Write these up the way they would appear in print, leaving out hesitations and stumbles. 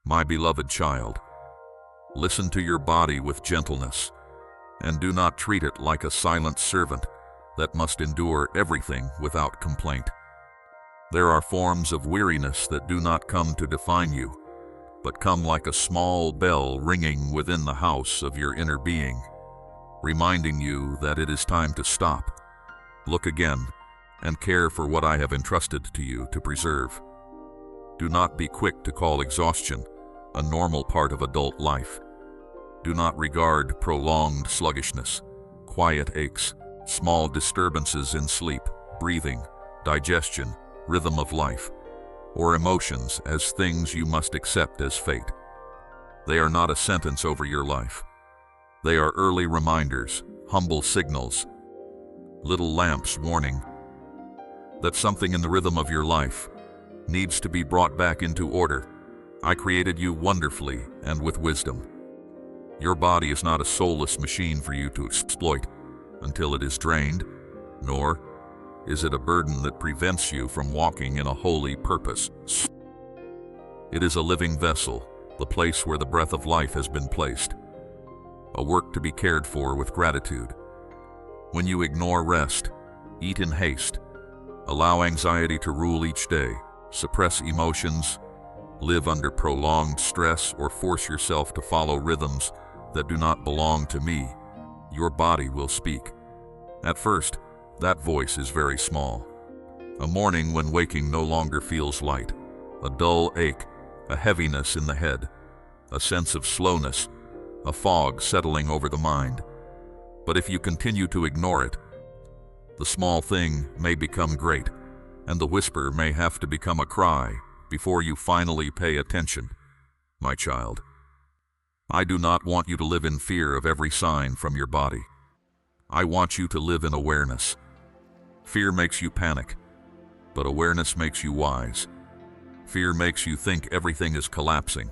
My beloved child, listen to your body with gentleness, and do not treat it like a silent servant that must endure everything without complaint. There are forms of weariness that do not come to define you, but come like a small bell ringing within the house of your inner being, reminding you that it is time to stop, look again, and care for what I have entrusted to you to preserve. Do not be quick to call exhaustion a normal part of adult life. Do not regard prolonged sluggishness, quiet aches, small disturbances in sleep, breathing, digestion, rhythm of life, or emotions as things you must accept as fate. They are not a sentence over your life. They are early reminders, humble signals, little lamps warning that something in the rhythm of your life needs to be brought back into order. I created you wonderfully and with wisdom. Your body is not a soulless machine for you to exploit until it is drained, nor is it a burden that prevents you from walking in a holy purpose. It is a living vessel, the place where the breath of life has been placed, a work to be cared for with gratitude. When you ignore rest, eat in haste, allow anxiety to rule each day, suppress emotions, live under prolonged stress, or force yourself to follow rhythms that do not belong to me, your body will speak. At first, that voice is very small. A morning when waking no longer feels light, a dull ache, a heaviness in the head, a sense of slowness, a fog settling over the mind. But if you continue to ignore it, the small thing may become great, and the whisper may have to become a cry before you finally pay attention. My child, I do not want you to live in fear of every sign from your body. I want you to live in awareness. Fear makes you panic, but awareness makes you wise. Fear makes you think everything is collapsing,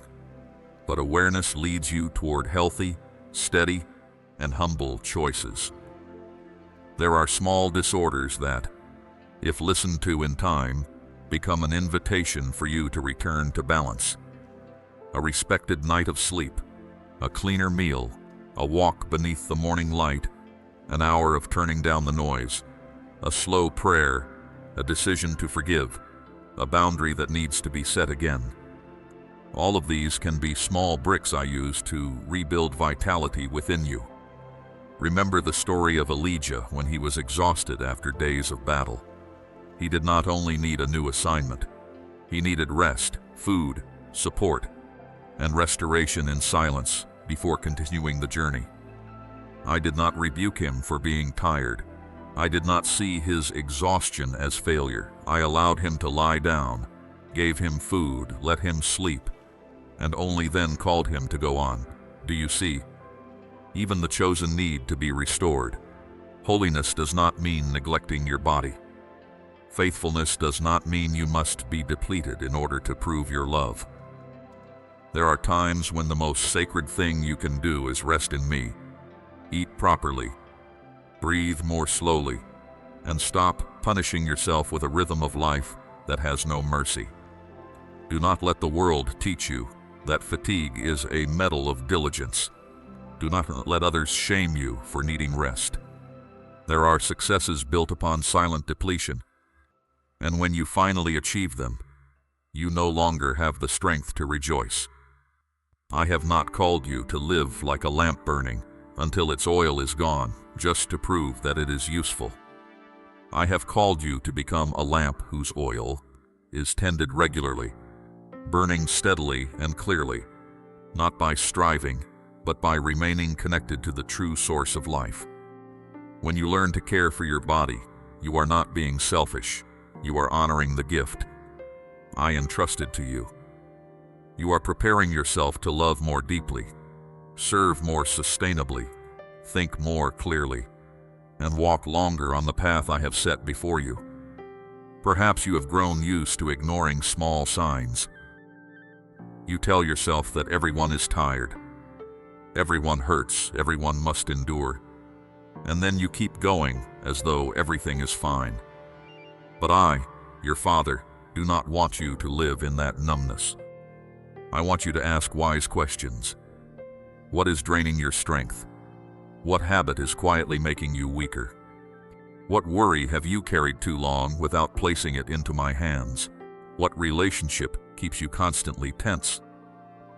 but awareness leads you toward healthy, steady, and humble choices. There are small disorders that, if listened to in time, become an invitation for you to return to balance. A respected night of sleep, a cleaner meal, a walk beneath the morning light, an hour of turning down the noise, a slow prayer, a decision to forgive, a boundary that needs to be set again. All of these can be small bricks I use to rebuild vitality within you. Remember the story of Elijah when he was exhausted after days of battle. He did not only need a new assignment, he needed rest, food, support, and restoration in silence before continuing the journey. I did not rebuke him for being tired. I did not see his exhaustion as failure. I allowed him to lie down, gave him food, let him sleep, and only then called him to go on. Do you see? Even the chosen need to be restored. Holiness does not mean neglecting your body. Faithfulness does not mean you must be depleted in order to prove your love. There are times when the most sacred thing you can do is rest in me. Eat properly, breathe more slowly, and stop punishing yourself with a rhythm of life that has no mercy. Do not let the world teach you that fatigue is a medal of diligence. Do not let others shame you for needing rest. There are successes built upon silent depletion, and when you finally achieve them, you no longer have the strength to rejoice. I have not called you to live like a lamp burning until its oil is gone, just to prove that it is useful. I have called you to become a lamp whose oil is tended regularly, burning steadily and clearly, not by striving, but by remaining connected to the true source of life. When you learn to care for your body, you are not being selfish. You are honoring the gift I entrusted to you. You are preparing yourself to love more deeply, serve more sustainably, think more clearly, and walk longer on the path I have set before you. Perhaps you have grown used to ignoring small signs. You tell yourself that everyone is tired, everyone hurts, everyone must endure, and then you keep going as though everything is fine. But I, your Father, do not want you to live in that numbness. I want you to ask wise questions. What is draining your strength? What habit is quietly making you weaker? What worry have you carried too long without placing it into my hands? What relationship keeps you constantly tense?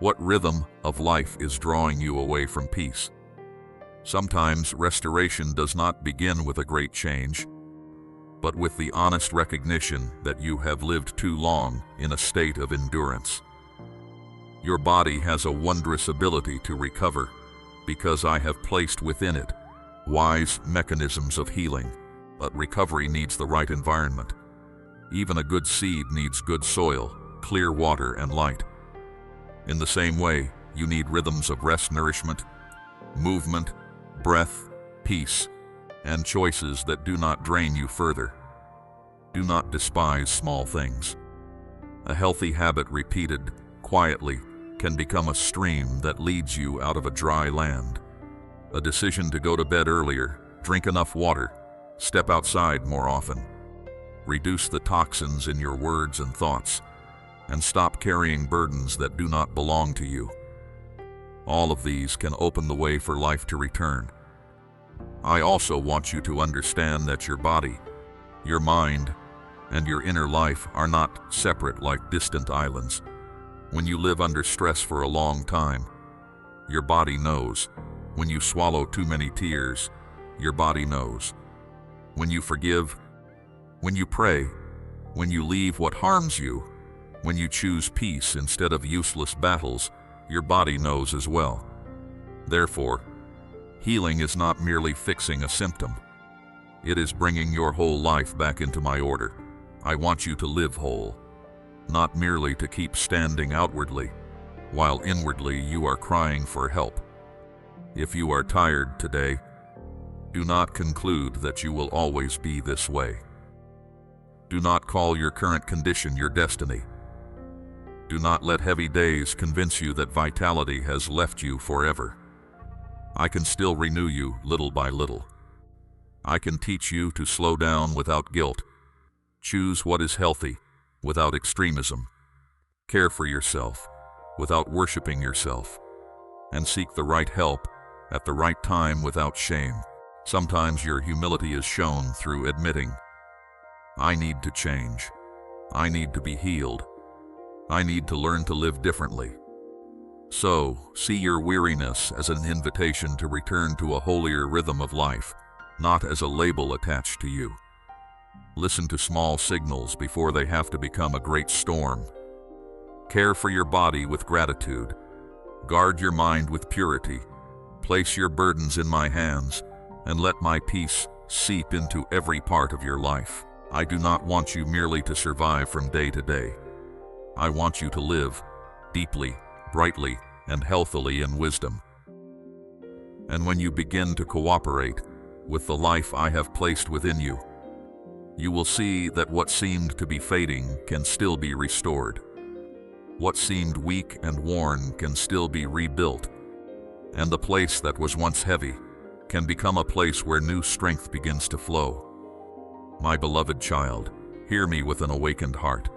What rhythm of life is drawing you away from peace? Sometimes restoration does not begin with a great change, but with the honest recognition that you have lived too long in a state of endurance. Your body has a wondrous ability to recover because I have placed within it wise mechanisms of healing, but recovery needs the right environment. Even a good seed needs good soil, clear water, and light. In the same way, you need rhythms of rest, nourishment, movement, breath, peace, and choices that do not drain you further. Do not despise small things. A healthy habit repeated quietly can become a stream that leads you out of a dry land. A decision to go to bed earlier, drink enough water, step outside more often, reduce the toxins in your words and thoughts, and stop carrying burdens that do not belong to you. All of these can open the way for life to return. I also want you to understand that your body, your mind, and your inner life are not separate like distant islands. When you live under stress for a long time, your body knows. When you swallow too many tears, your body knows. When you forgive, when you pray, when you leave what harms you, when you choose peace instead of useless battles, your body knows as well. Therefore, healing is not merely fixing a symptom. It is bringing your whole life back into my order. I want you to live whole, not merely to keep standing outwardly, while inwardly you are crying for help. If you are tired today, do not conclude that you will always be this way. Do not call your current condition your destiny. Do not let heavy days convince you that vitality has left you forever. I can still renew you little by little. I can teach you to slow down without guilt. Choose what is healthy without extremism. Care for yourself without worshiping yourself. And seek the right help at the right time without shame. Sometimes your humility is shown through admitting, I need to change. I need to be healed. I need to learn to live differently. So, see your weariness as an invitation to return to a holier rhythm of life, not as a label attached to you. Listen to small signals before they have to become a great storm. Care for your body with gratitude. Guard your mind with purity. Place your burdens in my hands, and let my peace seep into every part of your life. I do not want you merely to survive from day to day. I want you to live deeply, brightly, and healthily in wisdom. And when you begin to cooperate with the life I have placed within you, you will see that what seemed to be fading can still be restored. What seemed weak and worn can still be rebuilt. And the place that was once heavy can become a place where new strength begins to flow. My beloved child, hear me with an awakened heart.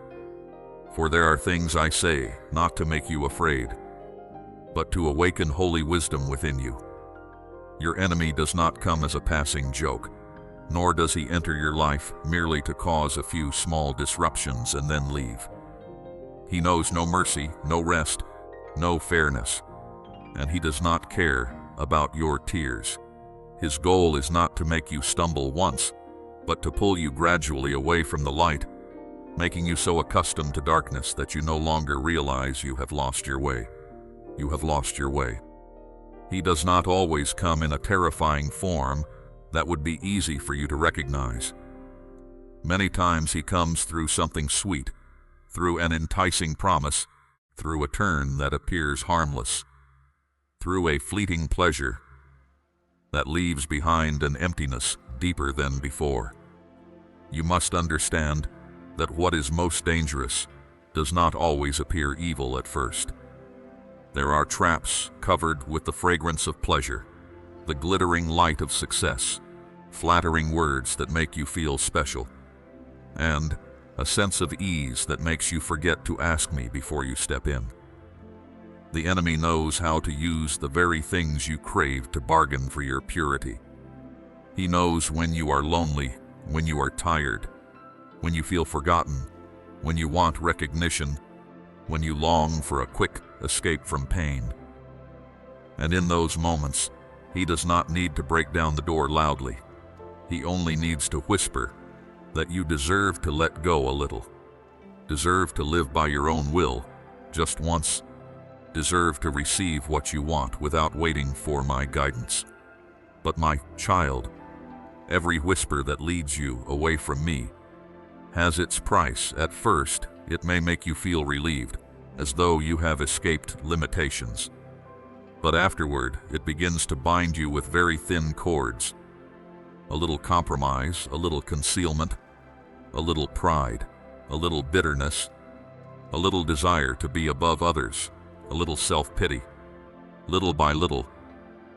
For there are things I say not to make you afraid, but to awaken holy wisdom within you. Your enemy does not come as a passing joke, nor does he enter your life merely to cause a few small disruptions and then leave. He knows no mercy, no rest, no fairness, and he does not care about your tears. His goal is not to make you stumble once, but to pull you gradually away from the light, making you so accustomed to darkness that you no longer realize you have lost your way. You have lost your way. He does not always come in a terrifying form that would be easy for you to recognize. Many times he comes through something sweet, through an enticing promise, through a turn that appears harmless, through a fleeting pleasure that leaves behind an emptiness deeper than before. You must understand that what is most dangerous does not always appear evil at first. There are traps covered with the fragrance of pleasure, the glittering light of success, flattering words that make you feel special, and a sense of ease that makes you forget to ask me before you step in. The enemy knows how to use the very things you crave to bargain for your purity. He knows when you are lonely, when you are tired, when you feel forgotten, when you want recognition, when you long for a quick escape from pain. And in those moments, he does not need to break down the door loudly. He only needs to whisper that you deserve to let go a little, deserve to live by your own will just once, deserve to receive what you want without waiting for my guidance. But my child, every whisper that leads you away from me has its price. At first, it may make you feel relieved, as though you have escaped limitations. But afterward, it begins to bind you with very thin cords. A little compromise, a little concealment, a little pride, a little bitterness, a little desire to be above others, a little self-pity. Little by little,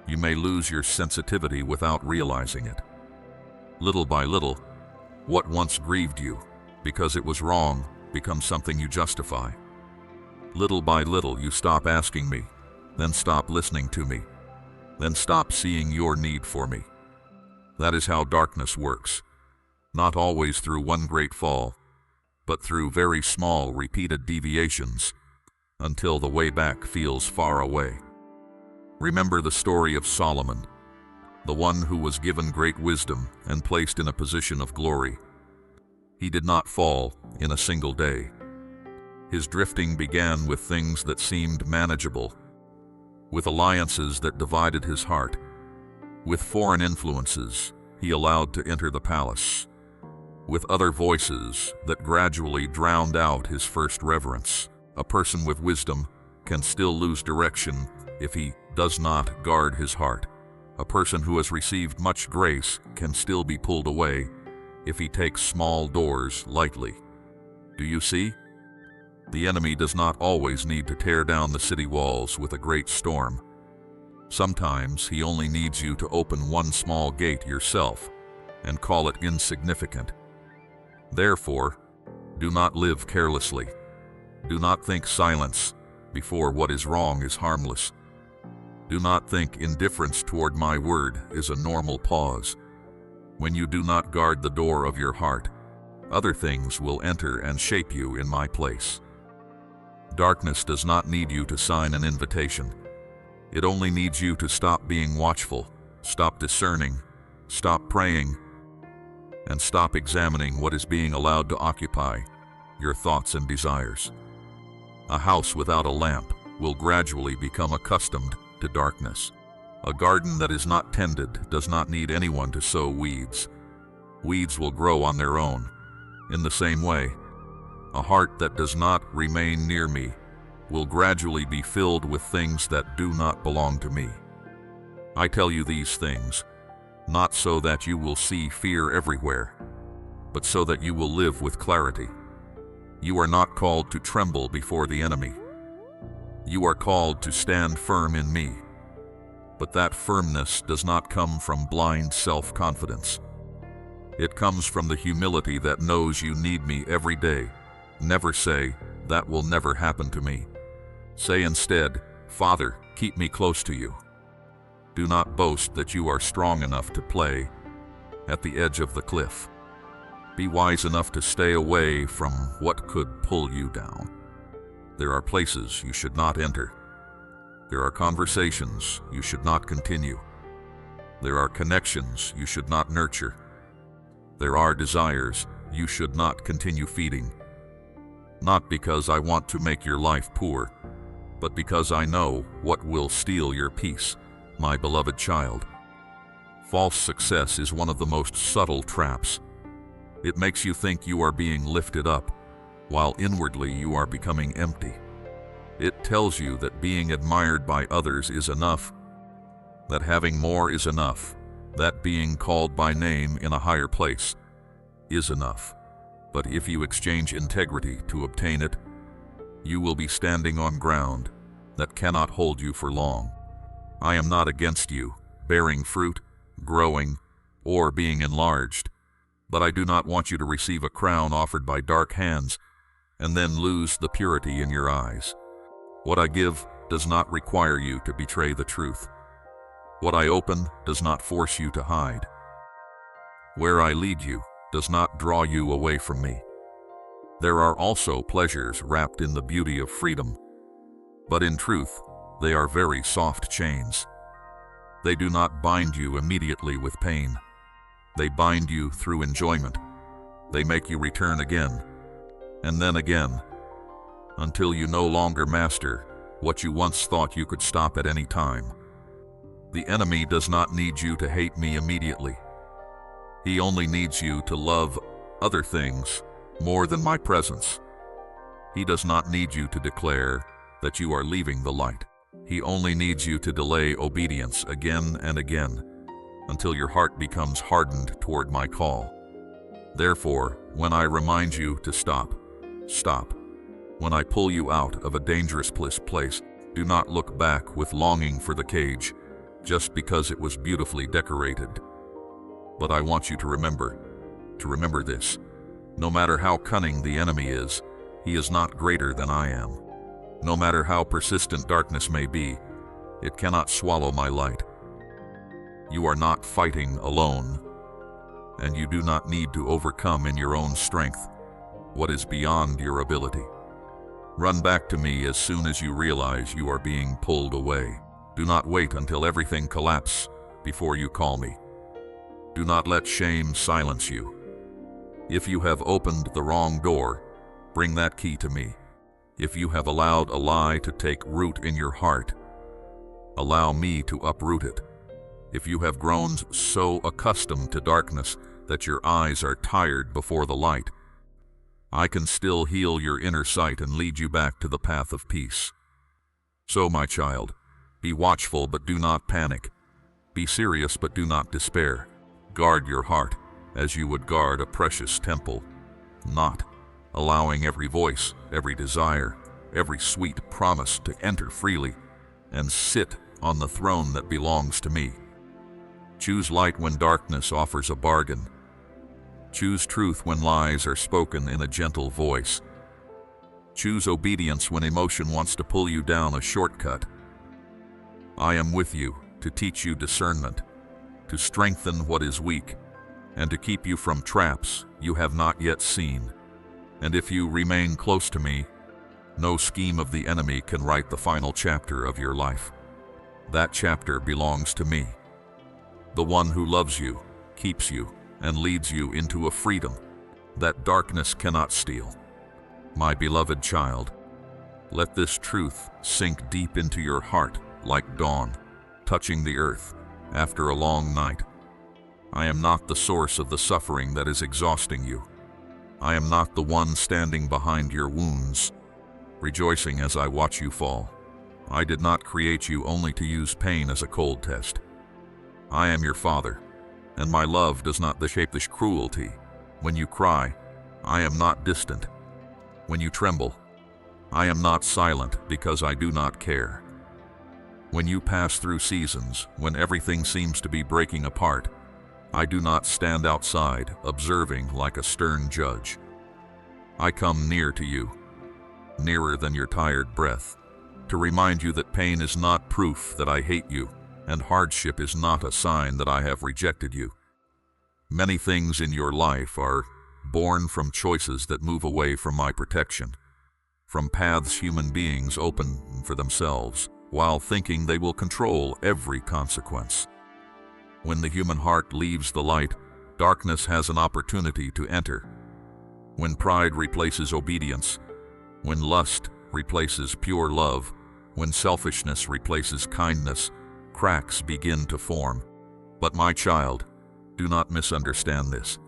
you may lose your sensitivity without realizing it. Little by little, what once grieved you because it was wrong becomes something you justify. Little by little, you stop asking me, then stop listening to me, then stop seeing your need for me. That is how darkness works, not always through one great fall, but through very small, repeated deviations until the way back feels far away. Remember the story of Solomon, the one who was given great wisdom and placed in a position of glory. He did not fall in a single day. His drifting began with things that seemed manageable, with alliances that divided his heart, with foreign influences he allowed to enter the palace, with other voices that gradually drowned out his first reverence. A person with wisdom can still lose direction if he does not guard his heart. A person who has received much grace can still be pulled away if he takes small doors lightly. Do you see? The enemy does not always need to tear down the city walls with a great storm. Sometimes he only needs you to open one small gate yourself and call it insignificant. Therefore, do not live carelessly. Do not think silence before what is wrong is harmless. Do not think indifference toward my word is a normal pause. When you do not guard the door of your heart, other things will enter and shape you in my place. Darkness does not need you to sign an invitation. It only needs you to stop being watchful, stop discerning, stop praying, and stop examining what is being allowed to occupy your thoughts and desires. A house without a lamp will gradually become accustomed to darkness. A garden that is not tended does not need anyone to sow weeds. Weeds will grow on their own. In the same way, a heart that does not remain near me will gradually be filled with things that do not belong to me. I tell you these things, not so that you will see fear everywhere, but so that you will live with clarity. You are not called to tremble before the enemy. You are called to stand firm in me. But that firmness does not come from blind self-confidence. It comes from the humility that knows you need me every day. Never say, "That will never happen to me." Say instead, "Father, keep me close to you." Do not boast that you are strong enough to play at the edge of the cliff. Be wise enough to stay away from what could pull you down. There are places you should not enter. There are conversations you should not continue. There are connections you should not nurture. There are desires you should not continue feeding. Not because I want to make your life poor, but because I know what will steal your peace, my beloved child. False success is one of the most subtle traps. It makes you think you are being lifted up, while inwardly you are becoming empty. It tells you that being admired by others is enough, that having more is enough, that being called by name in a higher place is enough. But if you exchange integrity to obtain it, you will be standing on ground that cannot hold you for long. I am not against you bearing fruit, growing, or being enlarged, but I do not want you to receive a crown offered by dark hands and then lose the purity in your eyes. What I give does not require you to betray the truth. What I open does not force you to hide. Where I lead you does not draw you away from me. There are also pleasures wrapped in the beauty of freedom, but in truth, they are very soft chains. They do not bind you immediately with pain. They bind you through enjoyment. They make you return again, and then again, until you no longer master what you once thought you could stop at any time. The enemy does not need you to hate me immediately. He only needs you to love other things more than my presence. He does not need you to declare that you are leaving the light. He only needs you to delay obedience again and again until your heart becomes hardened toward my call. Therefore, when I remind you to stop, stop. When I pull you out of a dangerous place, do not look back with longing for the cage just because it was beautifully decorated. But I want you to remember this. No matter how cunning the enemy is, he is not greater than I am. No matter how persistent darkness may be, it cannot swallow my light. You are not fighting alone, and you do not need to overcome in your own strength what is beyond your ability. Run back to me as soon as you realize you are being pulled away. Do not wait until everything collapses before you call me. Do not let shame silence you. If you have opened the wrong door, bring that key to me. If you have allowed a lie to take root in your heart, allow me to uproot it. If you have grown so accustomed to darkness that your eyes are tired before the light, I can still heal your inner sight and lead you back to the path of peace. So, my child, be watchful but do not panic. Be serious but do not despair. Guard your heart as you would guard a precious temple, not allowing every voice, every desire, every sweet promise to enter freely and sit on the throne that belongs to me. Choose light when darkness offers a bargain. Choose truth when lies are spoken in a gentle voice. Choose obedience when emotion wants to pull you down a shortcut. I am with you to teach you discernment, to strengthen what is weak, and to keep you from traps you have not yet seen. And if you remain close to me, no scheme of the enemy can write the final chapter of your life. That chapter belongs to me, the one who loves you, keeps you, and leads you into a freedom that darkness cannot steal. My beloved child, let this truth sink deep into your heart like dawn, touching the earth after a long night. I am not the source of the suffering that is exhausting you. I am not the one standing behind your wounds, rejoicing as I watch you fall. I did not create you only to use pain as a cold test. I am your Father, and my love does not shape this cruelty. When you cry, I am not distant. When you tremble, I am not silent because I do not care. When you pass through seasons when everything seems to be breaking apart, I do not stand outside observing like a stern judge. I come near to you, nearer than your tired breath, to remind you that pain is not proof that I hate you, and hardship is not a sign that I have rejected you. Many things in your life are born from choices that move away from my protection, from paths human beings open for themselves, while thinking they will control every consequence. When the human heart leaves the light, darkness has an opportunity to enter. When pride replaces obedience, when lust replaces pure love, when selfishness replaces kindness, cracks begin to form. But my child, do not misunderstand this.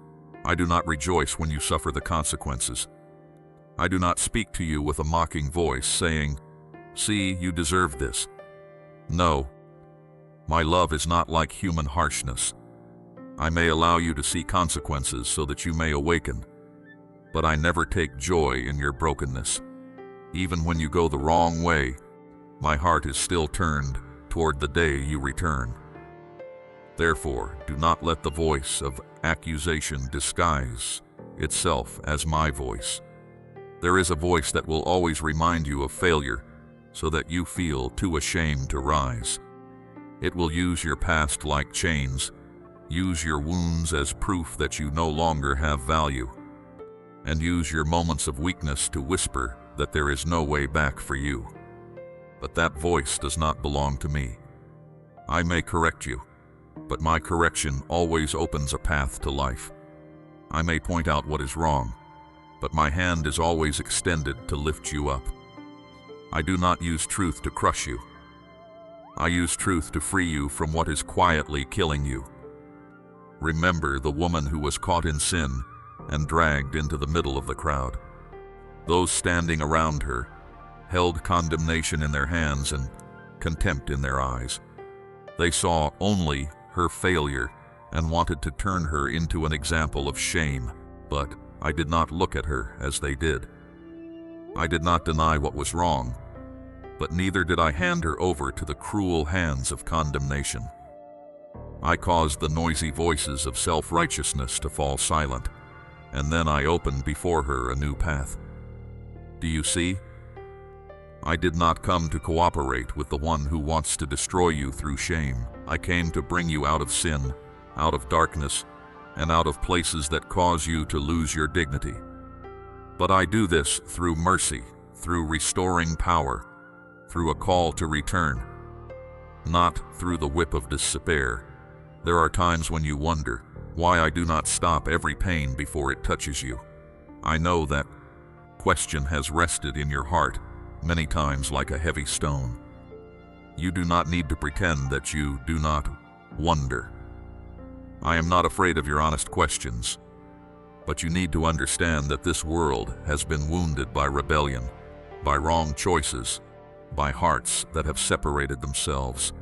I do not rejoice when you suffer the consequences. I do not speak to you with a mocking voice, saying, "See, you deserve this." No, my love is not like human harshness. I may allow you to see consequences so that you may awaken, but I never take joy in your brokenness. Even when you go the wrong way, my heart is still turned toward the day you return. Therefore, do not let the voice of accusation disguise itself as my voice. There is a voice that will always remind you of failure, so that you feel too ashamed to rise. It will use your past like chains, use your wounds as proof that you no longer have value, and use your moments of weakness to whisper that there is no way back for you. But that voice does not belong to me. I may correct you, but my correction always opens a path to life. I may point out what is wrong, but my hand is always extended to lift you up. I do not use truth to crush you. I use truth to free you from what is quietly killing you. Remember the woman who was caught in sin and dragged into the middle of the crowd. Those standing around her held condemnation in their hands and contempt in their eyes. They saw only her failure and wanted to turn her into an example of shame, but I did not look at her as they did. I did not deny what was wrong, but neither did I hand her over to the cruel hands of condemnation. I caused the noisy voices of self-righteousness to fall silent, and then I opened before her a new path. Do you see? I did not come to cooperate with the one who wants to destroy you through shame. I came to bring you out of sin, out of darkness, and out of places that cause you to lose your dignity. But I do this through mercy, through restoring power, through a call to return, not through the whip of despair. There are times when you wonder why I do not stop every pain before it touches you. I know that question has rested in your heart many times like a heavy stone. You do not need to pretend that you do not wonder. I am not afraid of your honest questions, but you need to understand that this world has been wounded by rebellion, by wrong choices, by hearts that have separated themselves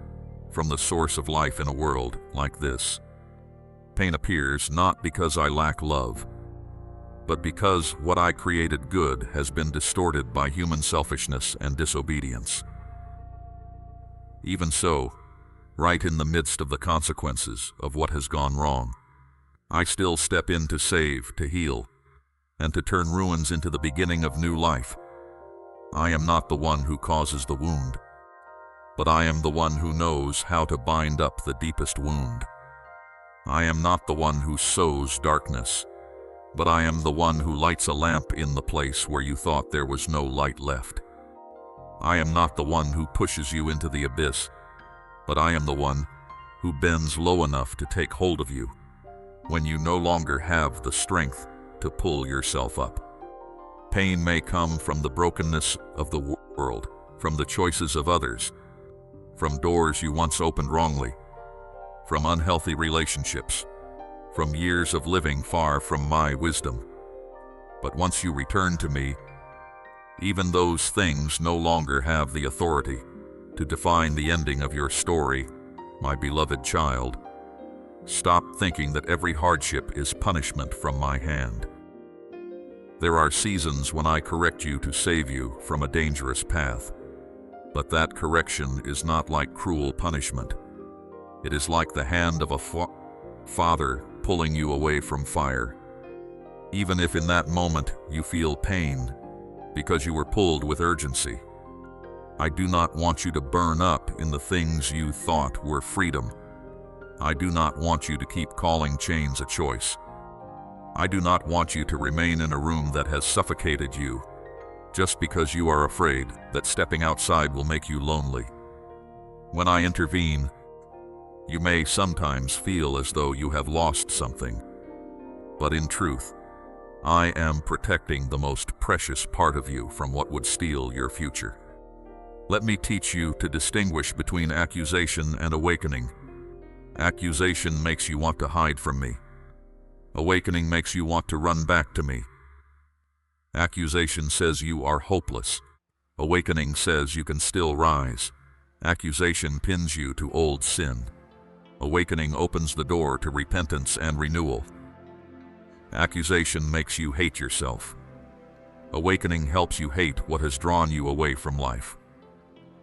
from the source of life in a world like this. Pain appears not because I lack love, but because what I created good has been distorted by human selfishness and disobedience. Even so, right in the midst of the consequences of what has gone wrong, I still step in to save, to heal, and to turn ruins into the beginning of new life. I am not the one who causes the wound, but I am the one who knows how to bind up the deepest wound. I am not the one who sows darkness, but I am the one who lights a lamp in the place where you thought there was no light left. I am not the one who pushes you into the abyss, but I am the one who bends low enough to take hold of you when you no longer have the strength to pull yourself up. Pain may come from the brokenness of the world, from the choices of others, from doors you once opened wrongly, from unhealthy relationships, from years of living far from my wisdom. But once you return to me, even those things no longer have the authority to define the ending of your story, my beloved child. Stop thinking that every hardship is punishment from my hand. There are seasons when I correct you to save you from a dangerous path, but that correction is not like cruel punishment. It is like the hand of a father pulling you away from fire. Even if in that moment you feel pain because you were pulled with urgency, I do not want you to burn up in the things you thought were freedom. I do not want you to keep calling chains a choice. I do not want you to remain in a room that has suffocated you just because you are afraid that stepping outside will make you lonely. When I intervene, you may sometimes feel as though you have lost something, but in truth, I am protecting the most precious part of you from what would steal your future. Let me teach you to distinguish between accusation and awakening. Accusation makes you want to hide from me. Awakening makes you want to run back to me. Accusation says you are hopeless. Awakening says you can still rise. Accusation pins you to old sin. Awakening opens the door to repentance and renewal. Accusation makes you hate yourself. Awakening helps you hate what has drawn you away from life.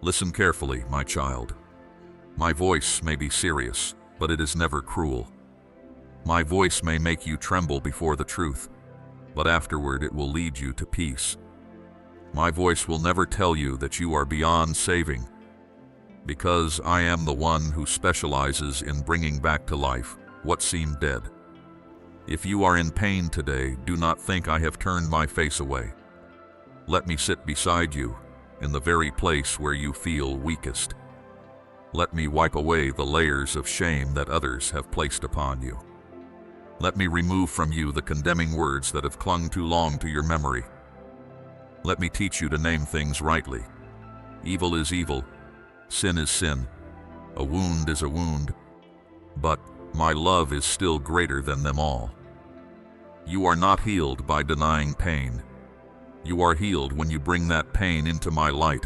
Listen carefully, my child. My voice may be serious, but it is never cruel. My voice may make you tremble before the truth, but afterward it will lead you to peace. My voice will never tell you that you are beyond saving, because I am the one who specializes in bringing back to life what seemed dead. If you are in pain today, do not think I have turned my face away. Let me sit beside you in the very place where you feel weakest. Let me wipe away the layers of shame that others have placed upon you. Let me remove from you the condemning words that have clung too long to your memory. Let me teach you to name things rightly. Evil is evil, sin is sin, a wound is a wound, but my love is still greater than them all. You are not healed by denying pain. You are healed when you bring that pain into my light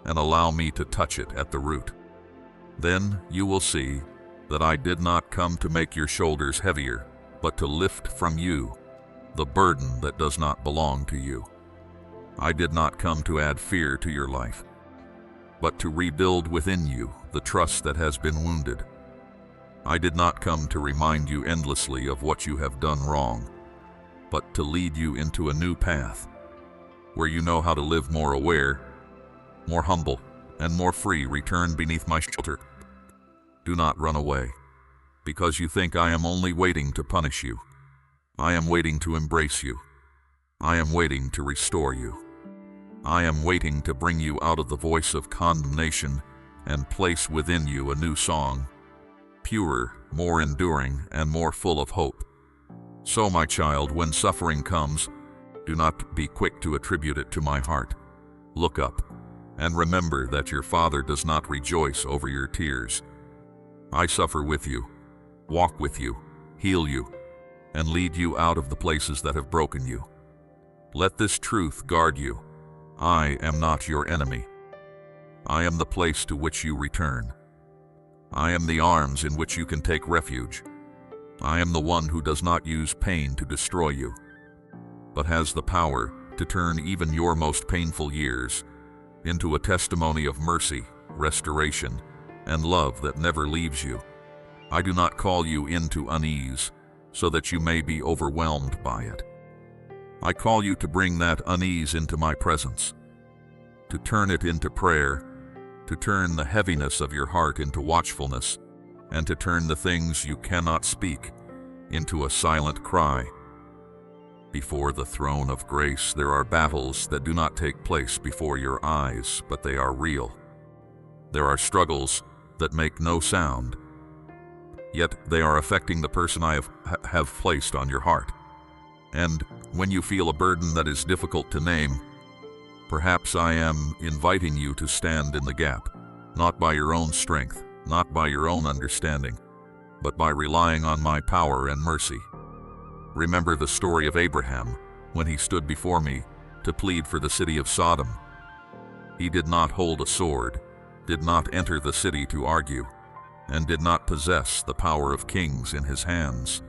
and allow me to touch it at the root. Then you will see that I did not come to make your shoulders heavier, but to lift from you the burden that does not belong to you. I did not come to add fear to your life, but to rebuild within you the trust that has been wounded. I did not come to remind you endlessly of what you have done wrong, but to lead you into a new path, where you know how to live more aware, more humble, and more free. Return beneath my shelter. Do not run away, because you think I am only waiting to punish you. I am waiting to embrace you. I am waiting to restore you. I am waiting to bring you out of the voice of condemnation and place within you a new song, purer, more enduring, and more full of hope. So, my child, when suffering comes, do not be quick to attribute it to my heart. Look up and remember that your Father does not rejoice over your tears. I suffer with you, walk with you, heal you, and lead you out of the places that have broken you. Let this truth guard you. I am not your enemy. I am the place to which you return. I am the arms in which you can take refuge. I am the one who does not use pain to destroy you, but has the power to turn even your most painful years into a testimony of mercy, restoration, and love that never leaves you. I do not call you into unease so that you may be overwhelmed by it. I call you to bring that unease into my presence, to turn it into prayer, to turn the heaviness of your heart into watchfulness, and to turn the things you cannot speak into a silent cry. Before the throne of grace, there are battles that do not take place before your eyes, but they are real. There are struggles that make no sound, yet they are affecting the person I have placed on your heart. And when you feel a burden that is difficult to name, perhaps I am inviting you to stand in the gap, not by your own strength, not by your own understanding, but by relying on my power and mercy. Remember the story of Abraham when he stood before me to plead for the city of Sodom. He did not hold a sword, did not enter the city to argue, and did not possess the power of kings in his hands.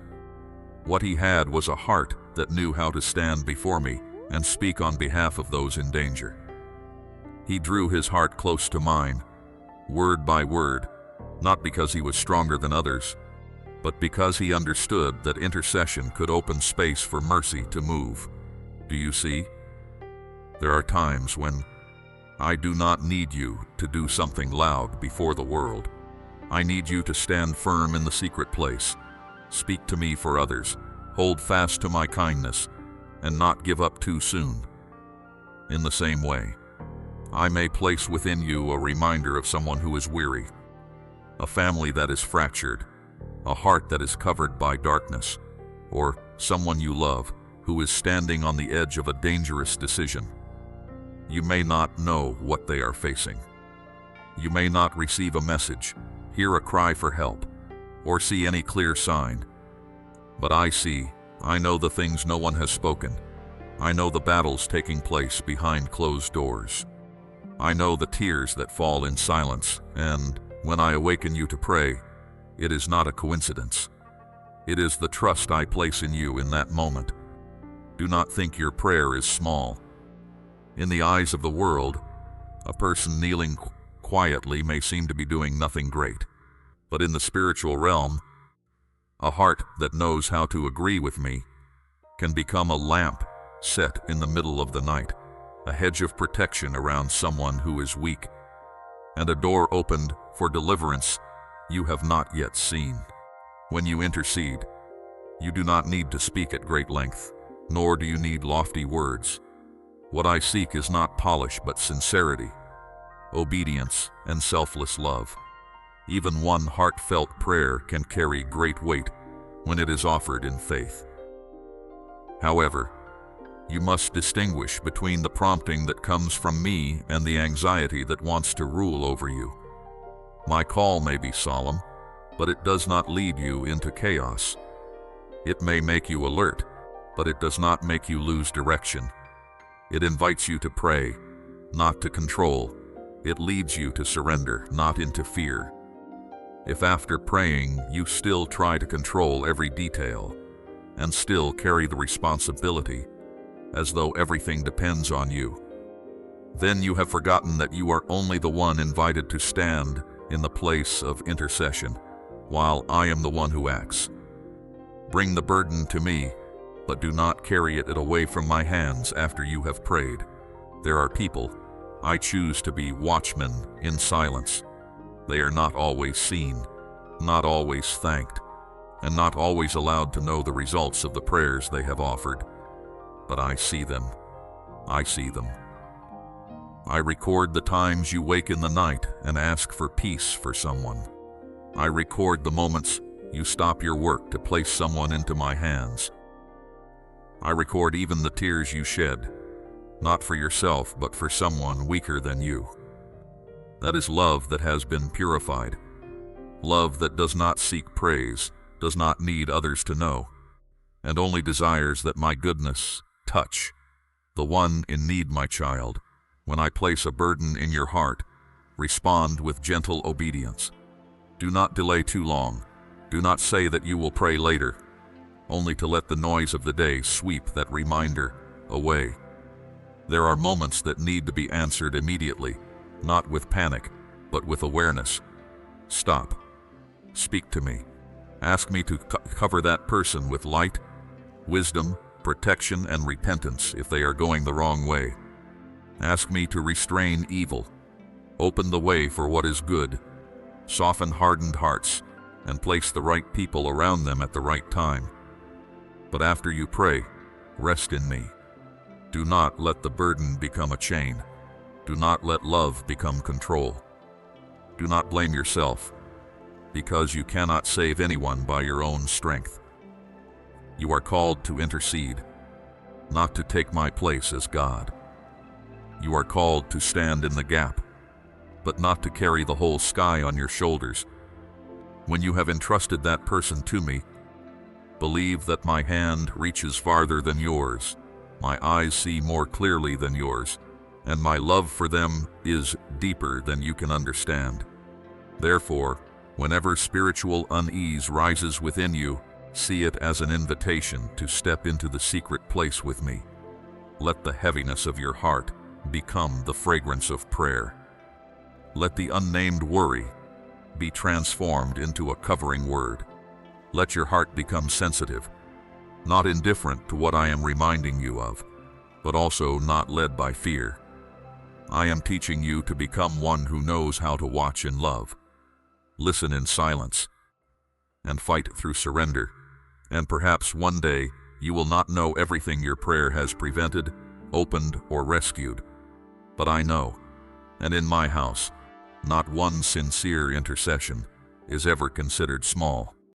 What he had was a heart that knew how to stand before me and speak on behalf of those in danger. He drew his heart close to mine, word by word, not because he was stronger than others, but because he understood that intercession could open space for mercy to move. Do you see? There are times when I do not need you to do something loud before the world. I need you to stand firm in the secret place, speak to me for others, hold fast to my kindness, and not give up too soon. In the same way, I may place within you a reminder of someone who is weary, a family that is fractured, a heart that is covered by darkness, or someone you love who is standing on the edge of a dangerous decision. You may not know what they are facing. You may not receive a message, hear a cry for help, or see any clear sign. But I see, I know the things no one has spoken. I know the battles taking place behind closed doors. I know the tears that fall in silence, and when I awaken you to pray, it is not a coincidence. It is the trust I place in you in that moment. Do not think your prayer is small. In the eyes of the world, a person kneeling quietly may seem to be doing nothing great. But in the spiritual realm, a heart that knows how to agree with me can become a lamp set in the middle of the night, a hedge of protection around someone who is weak, and a door opened for deliverance you have not yet seen. When you intercede, you do not need to speak at great length, nor do you need lofty words. What I seek is not polish but sincerity, obedience, and selfless love. Even one heartfelt prayer can carry great weight when it is offered in faith. However, you must distinguish between the prompting that comes from me and the anxiety that wants to rule over you. My call may be solemn, but it does not lead you into chaos. It may make you alert, but it does not make you lose direction. It invites you to pray, not to control. It leads you to surrender, not into fear. If after praying you still try to control every detail, and still carry the responsibility, as though everything depends on you, then you have forgotten that you are only the one invited to stand in the place of intercession, while I am the one who acts. Bring the burden to me, but do not carry it away from my hands after you have prayed. There are people I choose to be watchmen in silence. They are not always seen, not always thanked, and not always allowed to know the results of the prayers they have offered. But I see them. I see them. I record the times you wake in the night and ask for peace for someone. I record the moments you stop your work to place someone into my hands. I record even the tears you shed, not for yourself, but for someone weaker than you. That is love that has been purified. Love that does not seek praise, does not need others to know, and only desires that my goodness touch the one in need. My child, when I place a burden in your heart, respond with gentle obedience. Do not delay too long. Do not say that you will pray later, only to let the noise of the day sweep that reminder away. There are moments that need to be answered immediately, not with panic, but with awareness. Stop. Speak to me. Ask me to cover that person with light, wisdom, protection, and repentance if they are going the wrong way. Ask me to restrain evil, open the way for what is good, soften hardened hearts, and place the right people around them at the right time. But after you pray, rest in me. Do not let the burden become a chain. Do not let love become control. Do not blame yourself, because you cannot save anyone by your own strength. You are called to intercede, not to take my place as God. You are called to stand in the gap, but not to carry the whole sky on your shoulders. When you have entrusted that person to me, believe that my hand reaches farther than yours, my eyes see more clearly than yours, and my love for them is deeper than you can understand. Therefore, whenever spiritual unease rises within you, see it as an invitation to step into the secret place with me. Let the heaviness of your heart become the fragrance of prayer. Let the unnamed worry be transformed into a covering word. Let your heart become sensitive, not indifferent to what I am reminding you of, but also not led by fear. I am teaching you to become one who knows how to watch in love, listen in silence, and fight through surrender. And perhaps one day you will not know everything your prayer has prevented, opened, or rescued. But I know, and in my house, not one sincere intercession is ever considered small.